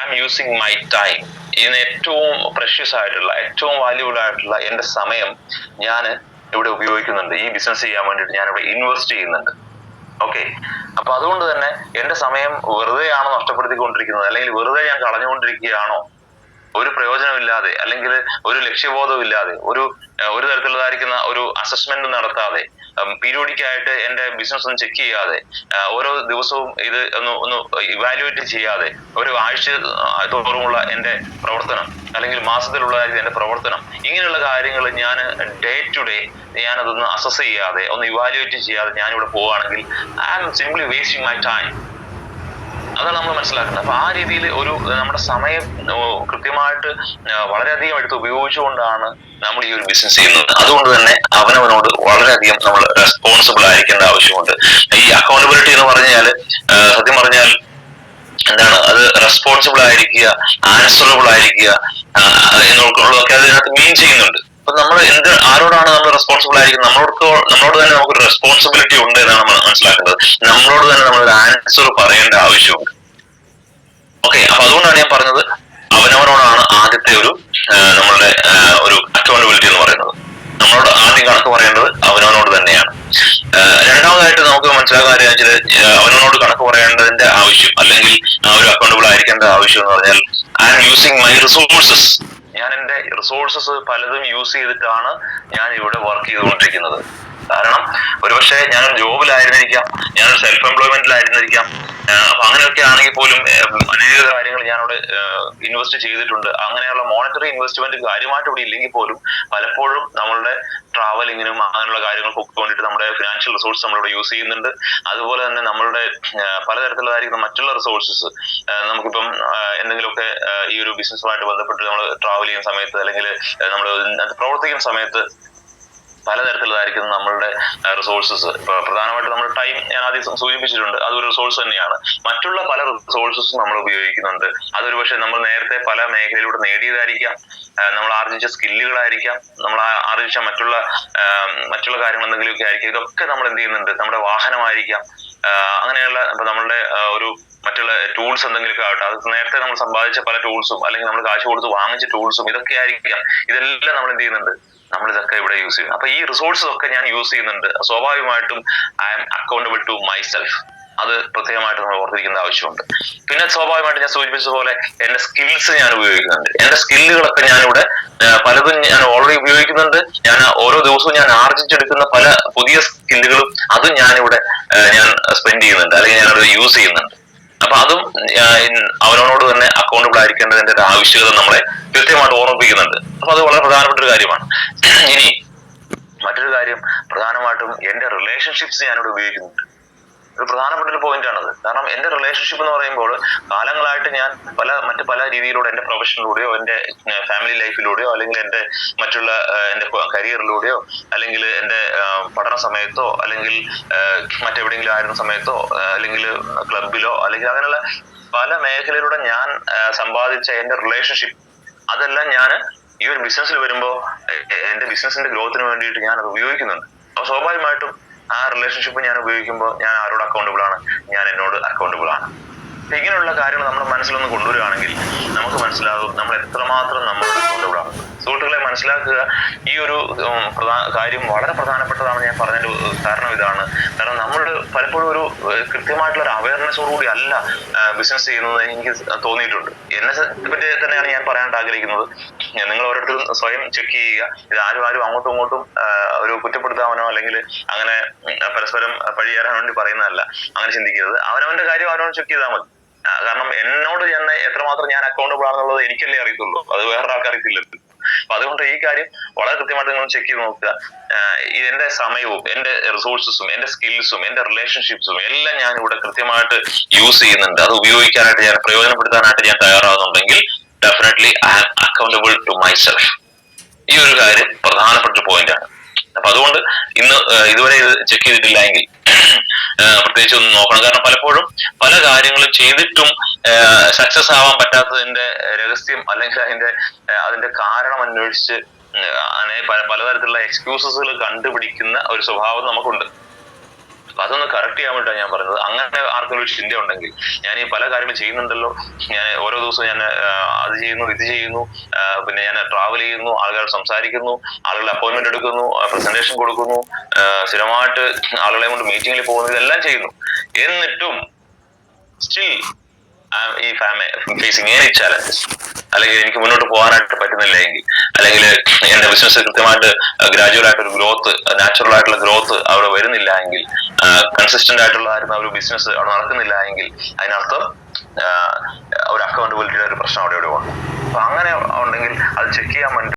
I M using my time. ഇതിന് ഏറ്റവും precious ആയിട്ടുള്ള, ഏറ്റവും വാല്യൂബിൾ ആയിട്ടുള്ള എന്റെ സമയം ഞാൻ ഇവിടെ ഉപയോഗിക്കുന്നുണ്ട്. ഈ ബിസിനസ് ചെയ്യാൻ വേണ്ടിയിട്ട് ഞാൻ ഇവിടെ ഇൻവെസ്റ്റ് ചെയ്യുന്നുണ്ട്. ഓക്കെ, അപ്പൊ അതുകൊണ്ട് തന്നെ എന്റെ സമയം വെറുതെയാണോ നഷ്ടപ്പെടുത്തിക്കൊണ്ടിരിക്കുന്നത്, അല്ലെങ്കിൽ വെറുതെ ഞാൻ കളഞ്ഞുകൊണ്ടിരിക്കുകയാണോ, ഒരു പ്രയോജനമില്ലാതെ, അല്ലെങ്കിൽ ഒരു ലക്ഷ്യബോധവും ഇല്ലാതെ, ഒരു തരത്തിലുള്ളതായിരിക്കുന്ന ഒരു അസസ്മെന്റ് നടത്താതെ, പീരിയോഡിക് ആയിട്ട് എന്റെ ബിസിനസ് ഒന്ന് ചെക്ക് ചെയ്യാതെ, ഓരോ ദിവസവും ഇത് ഒന്ന് ഇവാലുവേറ്റ് ചെയ്യാതെ, ഒരു ആഴ്ച തോറുമുള്ള എന്റെ പ്രവർത്തനം, അല്ലെങ്കിൽ മാസത്തിലുള്ളതായിരിക്കും എന്റെ പ്രവർത്തനം, ഇങ്ങനെയുള്ള കാര്യങ്ങൾ ഞാൻ ഡേ ടു ഡേ ഞാനതൊന്ന് അസസ് ചെയ്യാതെ, ഒന്ന് ഇവാലുവേറ്റ് ചെയ്യാതെ ഞാനിവിടെ പോവുകയാണെങ്കിൽ I am simply wasting my time. അതാണ് നമ്മൾ മനസ്സിലാക്കുന്നത്. അപ്പൊ ആ രീതിയിൽ ഒരു നമ്മുടെ സമയം കൃത്യമായിട്ട് വളരെയധികം എടുത്ത് ഉപയോഗിച്ചുകൊണ്ടാണ് നമ്മൾ ഈ ഒരു ബിസിനസ് ചെയ്യുന്നത്. അതുകൊണ്ട് തന്നെ അവനവനോട് വളരെയധികം നമ്മൾ റെസ്പോൺസിബിൾ ആയിരിക്കേണ്ട ആവശ്യമുണ്ട്. ഈ അക്കൗണ്ടബിലിറ്റി എന്ന് പറഞ്ഞാൽ സത്യം പറഞ്ഞാൽ എന്താണ്, അത് റെസ്പോൺസിബിൾ ആയിരിക്കുക, ആൻസറബിൾ ആയിരിക്കുക എന്നുള്ളതൊക്കെ അതിനകത്ത് മീൻ ചെയ്യുന്നുണ്ട്. അപ്പൊ നമ്മൾ ആരോടാണ് നമ്മൾ റെസ്പോൺസിബിൾ ആയിരിക്കുന്നത്? നമ്മളോട് തന്നെ നമുക്കൊരു റെസ്പോൺസിബിലിറ്റി ഉണ്ട് എന്നാണ് നമ്മൾ മനസ്സിലാക്കുന്നത്. നമ്മളോട് തന്നെ നമ്മളൊരു ആൻസർ പറയേണ്ട ആവശ്യമുണ്ട്. ഓക്കെ, അപ്പൊ അതുകൊണ്ടാണ് ഞാൻ പറഞ്ഞത് അവനവനോടാണ് ആദ്യത്തെ നമ്മളുടെ ഒരു അക്കൗണ്ടബിലിറ്റി എന്ന് പറയുന്നത്. നമ്മളോട് ആദ്യം കണക്ക് പറയേണ്ടത് അവനവനോട് തന്നെയാണ്. രണ്ടാമതായിട്ട് നമുക്ക് മനസ്സിലാക്കാൻ കാര്യം വെച്ചാൽ അവനവനോട് കണക്ക് പറയേണ്ടതിന്റെ ആവശ്യം, അല്ലെങ്കിൽ ഒരു അക്കൗണ്ടബിൾ ആയിരിക്കേണ്ട ആവശ്യം എന്ന് പറഞ്ഞാൽ I am using my resources. ഞാൻ എന്റെ റിസോഴ്സസ് പലതും യൂസ് ചെയ്തിട്ടാണ് ഞാൻ ഇവിടെ വർക്ക് ചെയ്തുകൊണ്ടിരിക്കുന്നത്. കാരണം ഒരുപക്ഷെ ഞാനൊരു ജോബിലായിരുന്നിരിക്കാം, ഞാനൊരു സെൽഫ് എംപ്ലോയ്മെന്റിലായിരുന്നിരിക്കാം. അപ്പൊ അങ്ങനെയൊക്കെ ആണെങ്കിൽ പോലും അനേക കാര്യങ്ങൾ ഞാൻ അവിടെ ഇൻവെസ്റ്റ് ചെയ്തിട്ടുണ്ട്. അങ്ങനെയുള്ള മോണിറ്ററി ഇൻവെസ്റ്റ്മെന്റ് കാര്യമായിട്ട് ഇവിടെ ഇല്ലെങ്കിൽ പോലും പലപ്പോഴും നമ്മളുടെ ട്രാവലിങ്ങിനും അങ്ങനെയുള്ള കാര്യങ്ങൾക്കൊക്കെ വേണ്ടിയിട്ട് നമ്മുടെ ഫിനാൻഷ്യൽ റിസോഴ്സ് നമ്മളിവിടെ യൂസ് ചെയ്യുന്നുണ്ട്. അതുപോലെ തന്നെ നമ്മളുടെ പലതരത്തിലുള്ളതായിരിക്കുന്ന മറ്റുള്ള റിസോഴ്സസ് നമുക്കിപ്പം എന്തെങ്കിലുമൊക്കെ ഈ ഒരു ബിസിനസ്സുമായിട്ട് ബന്ധപ്പെട്ട് നമ്മൾ ട്രാവൽ ചെയ്യുന്ന സമയത്ത്, അല്ലെങ്കിൽ നമ്മൾ പ്രവർത്തിക്കുന്ന സമയത്ത് പലതരത്തിലുള്ളതായിരിക്കും നമ്മളുടെ റിസോഴ്സസ്. ഇപ്പൊ പ്രധാനമായിട്ട് നമ്മൾ ടൈം ഞാൻ ആദ്യം സൂചിപ്പിച്ചിട്ടുണ്ട്, അതൊരു റിസോഴ്സ് തന്നെയാണ്. മറ്റുള്ള പല റിസോഴ്സസും നമ്മൾ ഉപയോഗിക്കുന്നുണ്ട്. അതൊരു പക്ഷെ നമ്മൾ നേരത്തെ പല മേഖലയിലൂടെ നേടിയതായിരിക്കാം, നമ്മൾ ആർജിച്ച സ്കില്ലുകളായിരിക്കാം, നമ്മൾ ആർജിച്ച മറ്റുള്ള കാര്യങ്ങൾ എന്തെങ്കിലുമൊക്കെ ആയിരിക്കും. ഇതൊക്കെ നമ്മൾ എന്ത് ചെയ്യുന്നുണ്ട്, നമ്മുടെ വാഹനമായിരിക്കാം, അങ്ങനെയുള്ള ഇപ്പൊ നമ്മളുടെ മറ്റുള്ള ടൂൾസ് എന്തെങ്കിലുമൊക്കെ ആവട്ടെ, അത് നേരത്തെ നമ്മൾ സമ്പാദിച്ച പല ടൂൾസും, അല്ലെങ്കിൽ നമ്മൾ കാശ് കൊടുത്ത് വാങ്ങിച്ച ടൂൾസും ഇതൊക്കെ ആയിരിക്കാം. ഇതെല്ലാം നമ്മൾ എന്ത് ചെയ്യുന്നുണ്ട്, നമ്മൾ ഇതൊക്കെ ഇവിടെ യൂസ് ചെയ്യുന്നു. അപ്പൊ ഈ റിസോഴ്സസ് ഒക്കെ ഞാൻ യൂസ് ചെയ്യുന്നുണ്ട്. സ്വാഭാവികമായിട്ടും I am accountable to myself. അത് പ്രത്യേകമായിട്ട് നമ്മൾ ഓർത്തിരിക്കേണ്ട ആവശ്യമുണ്ട്. പിന്നെ സ്വാഭാവികമായിട്ട് ഞാൻ സൂചിപ്പിച്ചതുപോലെ എന്റെ സ്കിൽസ് ഞാൻ ഉപയോഗിക്കുന്നുണ്ട്. എന്റെ സ്കില്ലുകളൊക്കെ ഞാനിവിടെ പലതും ഞാൻ ഓൾറെഡി ഉപയോഗിക്കുന്നുണ്ട്. ഞാൻ ഓരോ ദിവസവും ഞാൻ ആർജിച്ചെടുക്കുന്ന പല പുതിയ സ്കില്ലുകളും അതും ഞാനിവിടെ ഞാൻ സ്പെൻഡ് ചെയ്യുന്നുണ്ട്, അല്ലെങ്കിൽ ഞാനവിടെ യൂസ് ചെയ്യുന്നുണ്ട്. അപ്പൊ അതും അവനോട് തന്നെ അക്കൗണ്ടബിൾ ആയിരിക്കേണ്ടതിന്റെ ഒരു ആവശ്യകത നമ്മളെ കൃത്യമായിട്ട് ഓർമ്മിപ്പിക്കുന്നുണ്ട്. അപ്പൊ അത് വളരെ പ്രധാനപ്പെട്ട ഒരു കാര്യമാണ്. ഇനി മറ്റൊരു കാര്യം, പ്രധാനമായിട്ടും എന്റെ റിലേഷൻഷിപ്സ് ഞാനിവിടെ ഉപയോഗിക്കുന്നുണ്ട്. ഒരു പ്രധാനപ്പെട്ട ഒരു പോയിന്റ് ആണത്. കാരണം എന്റെ റിലേഷൻഷിപ്പ് എന്ന് പറയുമ്പോൾ കാലങ്ങളായിട്ട് ഞാൻ മറ്റു പല രീതിയിലൂടെ എന്റെ പ്രൊഫഷനിലൂടെയോ, എന്റെ ഫാമിലി ലൈഫിലൂടെയോ, അല്ലെങ്കിൽ എന്റെ മറ്റുള്ള എന്റെ കരിയറിലൂടെയോ, അല്ലെങ്കിൽ എന്റെ പഠന സമയത്തോ, അല്ലെങ്കിൽ മറ്റെവിടെയെങ്കിലും ആയിരുന്ന സമയത്തോ, അല്ലെങ്കിൽ ക്ലബിലോ, അല്ലെങ്കിൽ അങ്ങനെയുള്ള പല മേഖലയിലൂടെ ഞാൻ സമ്പാദിച്ച എന്റെ റിലേഷൻഷിപ്പ്, അതെല്ലാം ഞാൻ ഈ ഒരു ബിസിനസ്സിൽ വരുമ്പോ എന്റെ ബിസിനസിന്റെ ഗ്രോത്തിന് വേണ്ടിയിട്ട് ഞാൻ അത് ഉപയോഗിക്കുന്നുണ്ട്. അപ്പൊ സ്വാഭാവികമായിട്ടും ആ റിലേഷൻഷിപ്പ് ഞാൻ ഉപയോഗിക്കുമ്പോൾ ഞാൻ ആരോട് അക്കൗണ്ടബിൾ ആണ്, ഞാൻ എന്നോട് അക്കൗണ്ടബിൾ ആണ്. ഇങ്ങനെയുള്ള കാര്യങ്ങൾ നമ്മുടെ മനസ്സിലൊന്ന് കൊണ്ടുവരികയാണെങ്കിൽ നമുക്ക് മനസ്സിലാകും നമ്മൾ എത്രമാത്രം നമ്മൾ അക്കൗണ്ടബിൾ ആണ്. സുഹൃത്തുക്കളെ, മനസ്സിലാക്കുക, ഈ ഒരു കാര്യം വളരെ പ്രധാനപ്പെട്ടതാണെന്ന് ഞാൻ പറഞ്ഞതിന്റെ കാരണം ഇതാണ്. കാരണം നമ്മൾ പലപ്പോഴും ഒരു കൃത്യമായിട്ടുള്ള ഒരു അവയർനെസ്സോടുകൂടി അല്ല ബിസിനസ് ചെയ്യുന്നത് എനിക്ക് തോന്നിയിട്ടുണ്ട്. എന്നെ പറ്റി തന്നെയാണ് ഞാൻ പറയാനായിട്ട് ആഗ്രഹിക്കുന്നത്. നിങ്ങൾ ഓരോരുത്തരും സ്വയം ചെക്ക് ചെയ്യുക. ഇത് ആരും അങ്ങോട്ടും ഇങ്ങോട്ടും ഒരു കുറ്റപ്പെടുത്താനോ, അല്ലെങ്കിൽ അങ്ങനെ പരസ്പരം പഴിയേറാൻ വേണ്ടി പറയുന്നതല്ല. അങ്ങനെ ചിന്തിക്കരുത്. അവനവന്റെ കാര്യം അവനവൻ ചെക്ക് ചെയ്താൽ മതി. കാരണം എന്നോട് തന്നെ എത്രമാത്രം ഞാൻ അക്കൗണ്ടബിൾ ആണെന്നുള്ളത് എനിക്കല്ലേ അറിയത്തുള്ളൂ, അത് വേറൊരാൾക്ക് അറിയത്തില്ലല്ലോ. അപ്പൊ അതുകൊണ്ട് ഈ കാര്യം വളരെ കൃത്യമായിട്ട് നിങ്ങൾ ചെക്ക് ചെയ്ത് നോക്കുക. എന്റെ സമയവും, എന്റെ റിസോഴ്സസും, എന്റെ സ്കിൽസും, എന്റെ റിലേഷൻഷിപ്സും എല്ലാം ഞാൻ ഇവിടെ കൃത്യമായിട്ട് യൂസ് ചെയ്യുന്നുണ്ട്. അത് ഉപയോഗിക്കാനായിട്ട്, ഞാൻ പ്രയോജനപ്പെടുത്താനായിട്ട് ഞാൻ തയ്യാറാകുന്നുണ്ടെങ്കിൽ definitely I am accountable to myself. ഈ ഒരു കാര്യം പ്രധാനപ്പെട്ട ഒരു പോയിന്റ് ആണ്. അപ്പൊ അതുകൊണ്ട് ഇന്ന് ഇതുവരെ ഇത് ചെക്ക് ചെയ്തിട്ടില്ല എങ്കിൽ പ്രത്യേകിച്ച് ഒന്ന് നോക്കണം. കാരണം പലപ്പോഴും പല കാര്യങ്ങളും ചെയ്തിട്ടും സക്സസ് ആവാൻ പറ്റാത്തതിന്റെ രഹസ്യം, അല്ലെങ്കിൽ അതിന്റെ കാരണം അന്വേഷിച്ച് പലതരത്തിലുള്ള എക്സ്ക്യൂസസുകൾ കണ്ടുപിടിക്കുന്ന ഒരു സ്വഭാവം നമുക്കുണ്ട്. അപ്പൊ അതൊന്ന് കറക്റ്റ് ചെയ്യാൻ വേണ്ടിയിട്ടാണ് ഞാൻ പറഞ്ഞത്. അങ്ങനെ ആർക്കും ഒരു ചിന്ത ഉണ്ടെങ്കിൽ, ഞാൻ ഈ പല കാര്യങ്ങളും ചെയ്യുന്നുണ്ടല്ലോ, ഞാൻ ഓരോ ദിവസവും ഞാൻ അത് ചെയ്യുന്നു, ഇത് ചെയ്യുന്നു, പിന്നെ ഞാൻ ട്രാവൽ ചെയ്യുന്നു, ആളുകൾ സംസാരിക്കുന്നു, ആളുകൾ അപ്പോയിന്റ്മെന്റ് എടുക്കുന്നു, പ്രസന്റേഷൻ കൊടുക്കുന്നു, സ്ഥിരമായിട്ട് ആളുകളെ കൊണ്ട് മീറ്റിംഗിൽ പോകുന്നു, ഇതെല്ലാം ചെയ്യുന്നു. എന്നിട്ടും സ്റ്റിൽ ഈ ഫേസിങ് എനി ചാലഞ്ചസ്, അല്ലെങ്കിൽ എനിക്ക് മുന്നോട്ട് പോകാനായിട്ട് പറ്റുന്നില്ല എങ്കിൽ, അല്ലെങ്കിൽ എന്റെ ബിസിനസ് കൃത്യമായിട്ട് ഗ്രാജുവൽ ആയിട്ട് ഒരു ഗ്രോത്ത്, നാച്ചുറൽ ആയിട്ടുള്ള ഗ്രോത്ത് അവിടെ വരുന്നില്ല എങ്കിൽ, കൺസിസ്റ്റന്റ് ആയിട്ടുള്ള ഒരു ബിസിനസ് അവിടെ നടക്കുന്നില്ല എങ്കിൽ, അതിനർത്ഥം ഒരു അക്കൗണ്ടബിലിറ്റിയുടെ ഒരു പ്രശ്നം അവിടെ ഉണ്ട്. അപ്പൊ അങ്ങനെ ഉണ്ടെങ്കിൽ അത് ചെക്ക് ചെയ്യാൻ വേണ്ടി